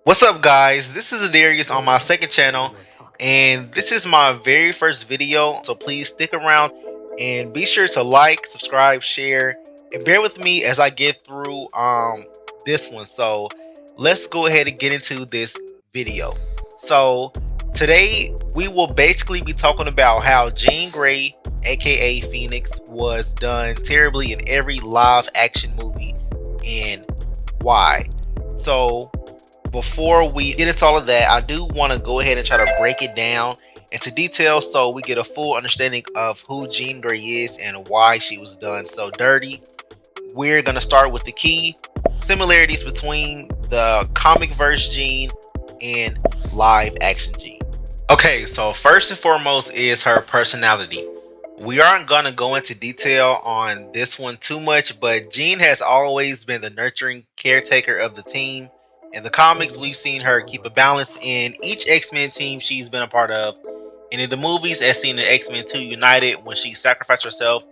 What's up, guys? This is Adarius on my second channel, and this is my very first video. So please stick around and be sure to like, subscribe, share, and bear with me as I get through this one. So let's go ahead and get into this video. So today we will basically be talking about how Jean Grey, aka Phoenix, was done terribly in every live action movie and why. So before we get into all of that, I do want to go ahead and try to break it down into detail so we get a full understanding of who Jean Grey is and why she was done so dirty. We're going to start with the key similarities between the comic verse Jean and live action Jean. Okay, so first and foremost is her personality. We aren't going to go into detail on this one too much, but Jean has always been the nurturing caretaker of the team. In the comics, we've seen her keep a balance in each X-Men team she's been a part of. And in the movies, as seen in X-Men 2 United, when she sacrificed herself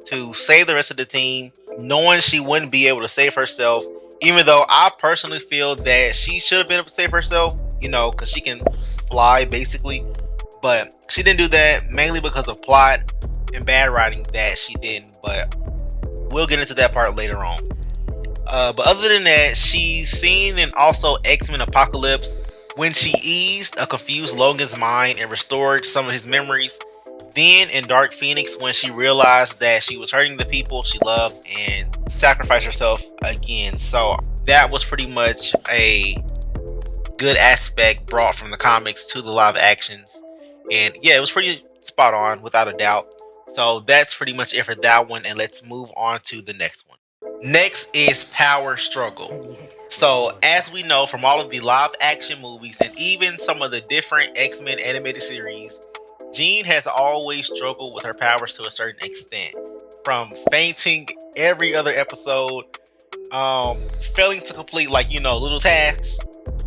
to save the rest of the team, knowing she wouldn't be able to save herself, even though I personally feel that she should have been able to save herself, because she can fly basically. But she didn't do that mainly because of plot and bad writing that she didn't. But we'll get into that part later on. But other than that, she's seen in also X-Men Apocalypse when she eased a confused Logan's mind and restored some of his memories. Then in Dark Phoenix when she realized that she was hurting the people she loved and sacrificed herself again. So that was pretty much a good aspect brought from the comics to the live actions. And yeah, it was pretty spot on without a doubt. So that's pretty much it for that one, and let's move on to the next one. Next is power struggle. So as we know from all of the live action movies and even some of the different X-Men animated series, Jean has always struggled with her powers to a certain extent. From fainting every other episode, failing to complete little tasks,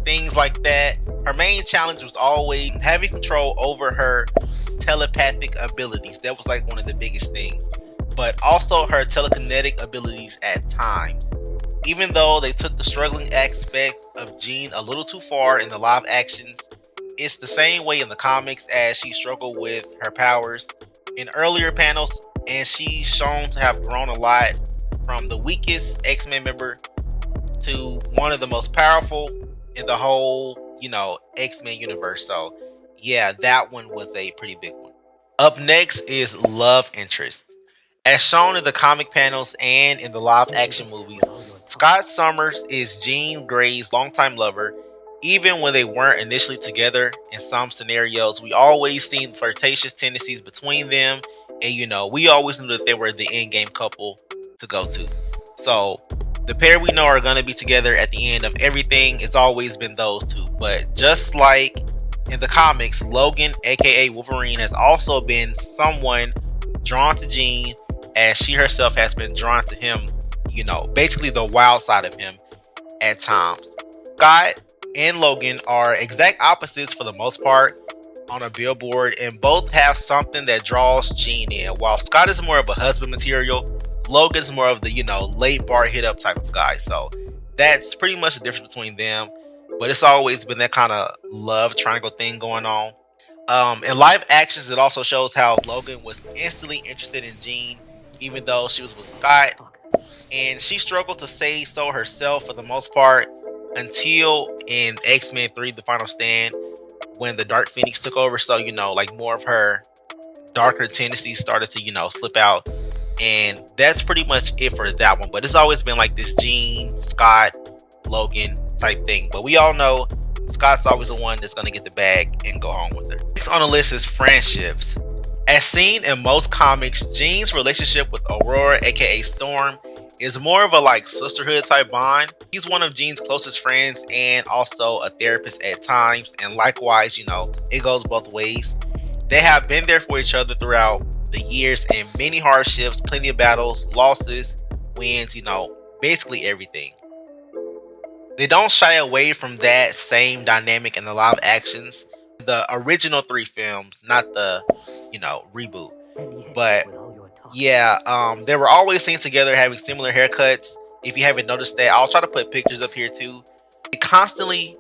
things like that. Her main challenge was always having control over her telepathic abilities. That was like one of the biggest things. But also her telekinetic abilities at times. Even though they took the struggling aspect of Jean a little too far in the live actions, it's the same way in the comics as she struggled with her powers in earlier panels, and she's shown to have grown a lot from the weakest X-Men member to one of the most powerful in the whole, X-Men universe. So yeah, that one was a pretty big one. Up next is love interest. As shown in the comic panels and in the live action movies, Scott Summers is Jean Grey's longtime lover. Even when they weren't initially together, in some scenarios, we always seen flirtatious tendencies between them, and we always knew that they were the end game couple to go to. So the pair we know are gonna be together at the end of everything. It's always been those two. But just like in the comics, Logan, aka Wolverine, has also been someone drawn to Jean as she herself has been drawn to him, basically the wild side of him at times. Scott and Logan are exact opposites for the most part on a billboard, and both have something that draws Jean in. While Scott is more of a husband material, Logan's more of the, late bar hit up type of guy. So that's pretty much the difference between them. But it's always been that kind of love triangle thing going on. In live actions, it also shows how Logan was instantly interested in Jean, even though she was with Scott, and she struggled to say so herself for the most part until in X-Men 3 The Final Stand when the Dark Phoenix took over. So more of her darker tendencies started to slip out, and that's pretty much it for that one. But it's always been like this Jean, Scott, Logan type thing. But we all know Scott's always the one that's going to get the bag and go home with her. Next on the list is friendships. As seen in most comics, Jean's relationship with Aurora, aka Storm, is more of a sisterhood type bond. He's one of Jean's closest friends and also a therapist at times, and likewise, it goes both ways. They have been there for each other throughout the years and many hardships, plenty of battles, losses, wins, basically everything. They don't shy away from that same dynamic in the live actions. The original three films, not the, reboot. But yeah, they were always seen together having similar haircuts. If you haven't noticed that, I'll try to put pictures up here too. They constantly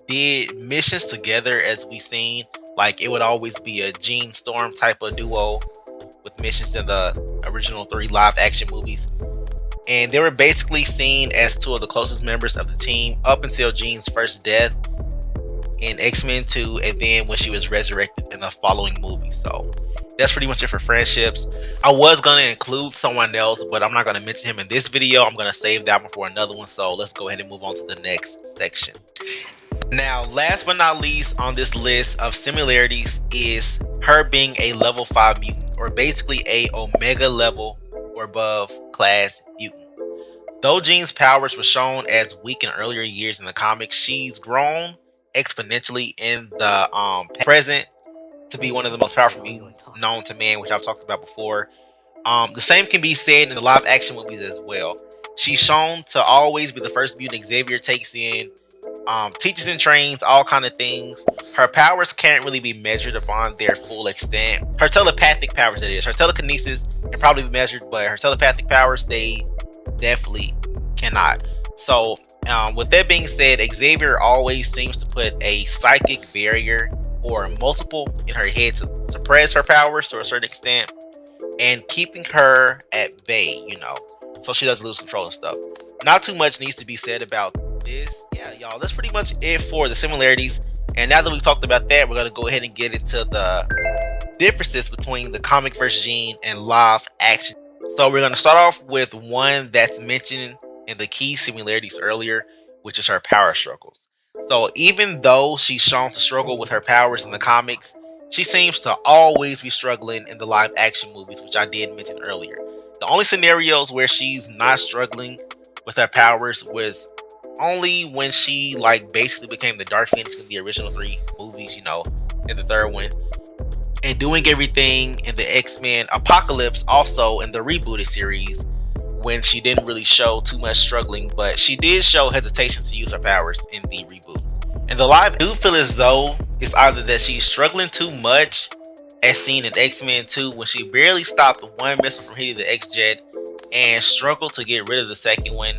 did missions together, as we seen. Like it would always be a Jean Storm type of duo with missions in the original 3 live action movies. And they were basically seen as 2 of the closest members of the team up until Jean's first death in X-Men 2, and then when she was resurrected in the following movie. So that's pretty much it for friendships. I was going to include someone else, but I'm not going to mention him in this video. I'm going to save that one for another one. So let's go ahead and move on to the next section. Now, last but not least on this list of similarities is her being a level 5 mutant, or basically a Omega level or above class mutant. Though Jean's powers were shown as weak in earlier years in the comics, she's grown exponentially in the present to be one of the most powerful mutants known to man, which I've talked about before. The same can be said in the live action movies as well. She's shown to always be the first mutant Xavier takes in, teaches and trains, all kind of things. Her powers can't really be measured upon their full extent. Her telepathic powers, that is. Her telekinesis can probably be measured, but her telepathic powers, they definitely cannot. So with that being said, Xavier always seems to put a psychic barrier or multiple in her head to suppress her powers to a certain extent and keeping her at bay, you know, so she doesn't lose control and stuff. Not too much needs to be said about this. Yeah, y'all, that's pretty much it for the similarities. And now that we've talked about that, we're going to go ahead and get into the differences between the comic versus Jean and live action. So we're going to start off with one that's mentioned in the key similarities earlier, which is her power struggles. So even though she's shown to struggle with her powers in the comics, she seems to always be struggling in the live action movies, which I did mention earlier. The only scenarios where she's not struggling with her powers was only when she like basically became the Dark Phoenix in the original 3 movies, you know, in the 3rd one, and doing everything in the X-Men Apocalypse also in the rebooted series, when she didn't really show too much struggling, but she did show hesitation to use her powers in the reboot. In the live, I do feel as though it's either that she's struggling too much, as seen in X-Men 2 when she barely stopped one missile from hitting the X-Jet and struggled to get rid of the second one,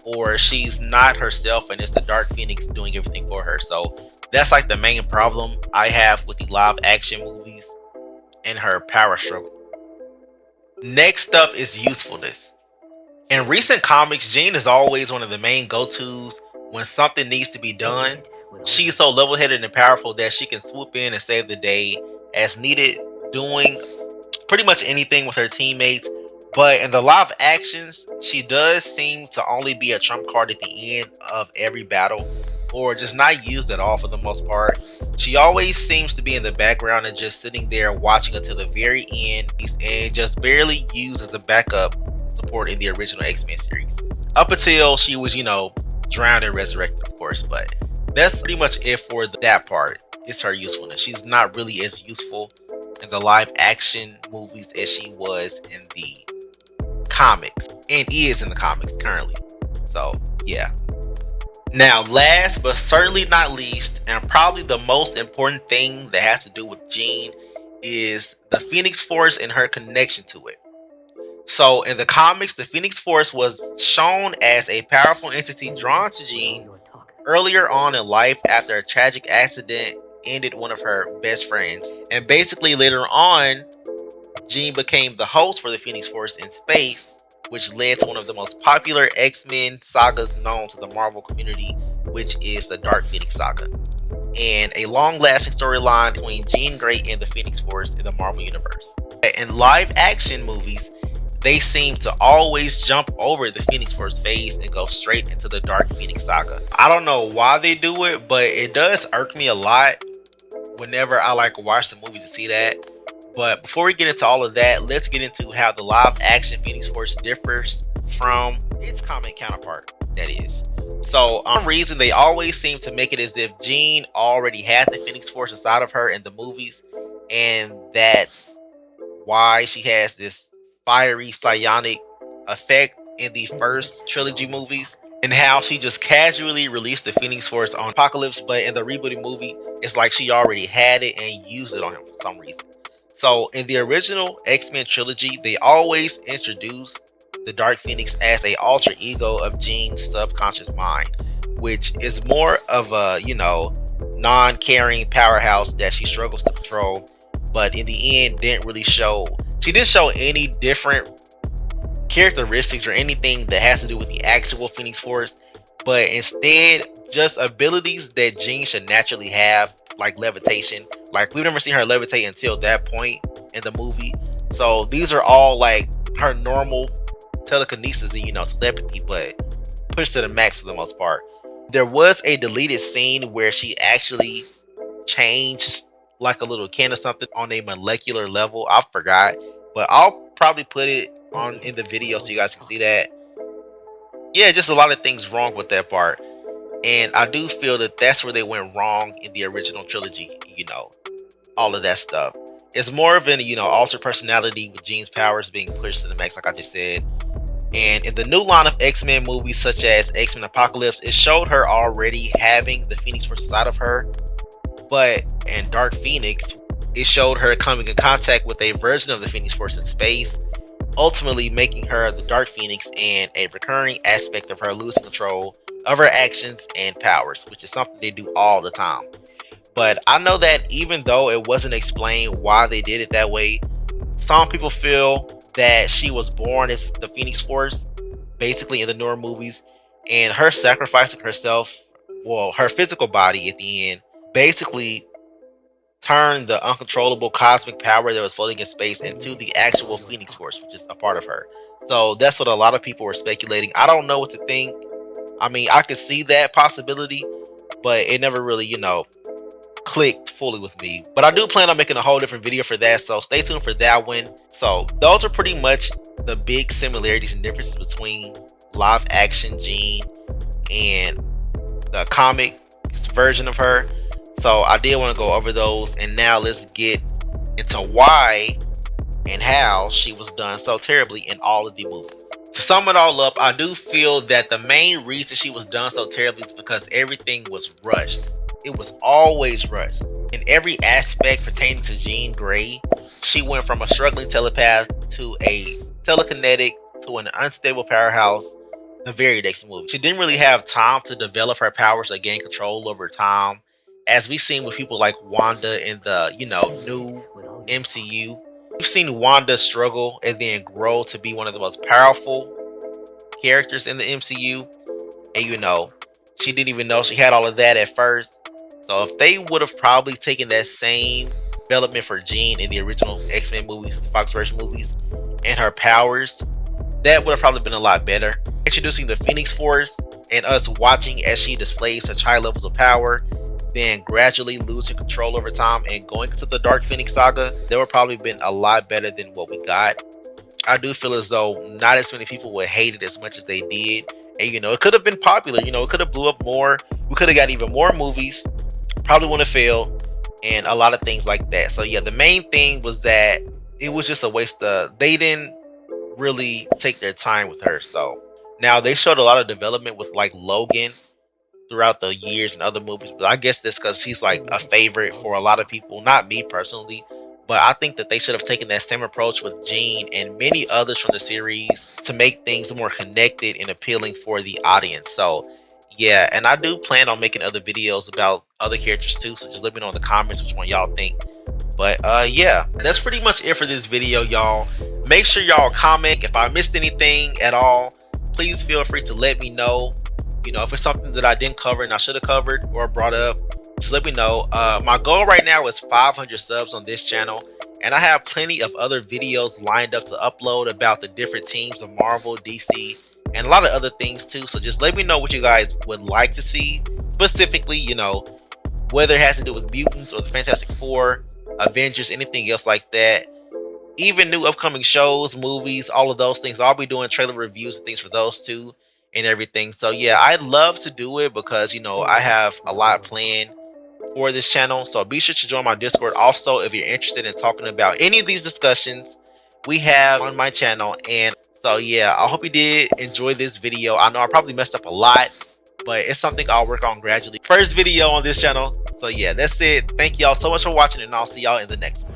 or she's not herself and it's the Dark Phoenix doing everything for her. So that's like the main problem I have with the live action movies and her power struggle. Next up is usefulness. In recent comics, Jean is always one of the main go-tos when something needs to be done. She's so level-headed and powerful that she can swoop in and save the day as needed, doing pretty much anything with her teammates. But in the live actions, she does seem to only be a trump card at the end of every battle, or just not used at all for the most part. She always seems to be in the background and just sitting there watching until the very end, and just barely used as a backup support in the original X-Men series. Up until she was, you know, drowned and resurrected, of course. But that's pretty much it for that part. It's her usefulness. She's not really as useful in the live action movies as she was in the comics, and is in the comics currently. So yeah. Now, last but certainly not least, and probably the most important thing that has to do with Jean, is the Phoenix Force and her connection to it. So in the comics, the Phoenix Force was shown as a powerful entity drawn to Jean earlier on in life after a tragic accident ended one of her best friends. And basically later on, Jean became the host for the Phoenix Force in space, which led to one of the most popular X-Men sagas known to the Marvel community, which is the Dark Phoenix saga, and a long-lasting storyline between Jean Grey and the Phoenix Force in the Marvel universe. In live action movies, they seem to always jump over the Phoenix Force phase and go straight into the Dark Phoenix saga. I don't know why they do it, but it does irk me a lot whenever I like watch the movies to see that. But before we get into all of that, let's get into how the live action Phoenix Force differs from its comic counterpart, that is. So, for some reason, they always seem to make it as if Jean already had the Phoenix Force inside of her in the movies, and that's why she has this fiery psionic effect in the first trilogy movies, and how she just casually released the Phoenix Force on Apocalypse, but in the rebooted movie, it's like she already had it and used it on him for some reason. So in the original X-Men trilogy, they always introduce the Dark Phoenix as a alter ego of Jean's subconscious mind, which is more of a, non-caring powerhouse that she struggles to control, but in the end she didn't show any different characteristics or anything that has to do with the actual Phoenix Force, but instead just abilities that Jean should naturally have, like levitation. Like, we've never seen her levitate until that point in the movie. So these are all like her normal telekinesis and, telepathy, but pushed to the max for the most part. There was a deleted scene where she actually changed like a little can or something on a molecular level. I forgot, but I'll probably put it on in the video so you guys can see that. Yeah, just a lot of things wrong with that part, and I do feel that that's where they went wrong in the original trilogy. All of that stuff. It's more of an altered personality with Jean's powers being pushed to the max, like I just said. And in the new line of X-Men movies, such as X-Men Apocalypse, it showed her already having the Phoenix Force inside of her. But in Dark Phoenix, it showed her coming in contact with a version of the Phoenix Force in space, ultimately making her the Dark Phoenix, and a recurring aspect of her losing control of her actions and powers, which is something they do all the time. But I know that even though it wasn't explained why they did it that way, some people feel that she was born as the Phoenix Force, basically in the newer movies, and her sacrificing herself, well, her physical body at the end, basically turned the uncontrollable cosmic power that was floating in space into the actual Phoenix Force, which is a part of her. So that's what a lot of people were speculating. I don't know what to think. I mean, I could see that possibility, but it never really, clicked fully with me. But I do plan on making a whole different video for that, so stay tuned for that one. So those are pretty much the big similarities and differences between live action Jean and the comic version of her. So I did want to go over those, and now let's get into why and how she was done so terribly in all of the movies. To sum it all up, I do feel that the main reason she was done so terribly is because everything was rushed. It was always rushed. In every aspect pertaining to Jean Grey, she went from a struggling telepath to a telekinetic to an unstable powerhouse the very next movie. She didn't really have time to develop her powers or gain control over time, as we've seen with people like Wanda in the, new MCU. We've seen Wanda struggle and then grow to be one of the most powerful characters in the MCU. And she didn't even know she had all of that at first. So if they would have probably taken that same development for Jean in the original X-Men movies, Fox version movies, and her powers, that would have probably been a lot better. Introducing the Phoenix Force and us watching as she displays such high levels of power, then gradually losing control over time and going into the Dark Phoenix saga, that would probably been a lot better than what we got. I do feel as though not as many people would hate it as much as they did. And it could have been popular, it could have blew up more. We could have got even more movies. Probably wouldn't have failed, and a lot of things like that. So yeah, the main thing was that it was just a waste of, they didn't really take their time with her. So now they showed a lot of development with like Logan throughout the years and other movies, but I guess that's because she's like a favorite for a lot of people, not me personally. But I think that they should have taken that same approach with Jean and many others from the series to make things more connected and appealing for the audience. So yeah, and I do plan on making other videos about other characters too, so just let me know in the comments which one y'all think. But yeah, that's pretty much it for this video, y'all. Make sure y'all comment. If I missed anything at all, please feel free to let me know. If it's something that I didn't cover and I should have covered or brought up, just let me know. My goal right now is 500 subs on this channel, and I have plenty of other videos lined up to upload about the different teams of Marvel, DC, and a lot of other things too. So just let me know what you guys would like to see, specifically, whether it has to do with mutants or the Fantastic Four, Avengers, anything else like that. Even new upcoming shows, movies, all of those things. I'll be doing trailer reviews and things for those too and everything. So yeah, I'd love to do it because I have a lot planned for this channel. So be sure to join my Discord also if you're interested in talking about any of these discussions we have on my channel. And so yeah, I hope you did enjoy this video. I know I probably messed up a lot, but it's something I'll work on gradually. First video on this channel. So yeah, that's it. Thank y'all so much for watching, and I'll see y'all in the next one.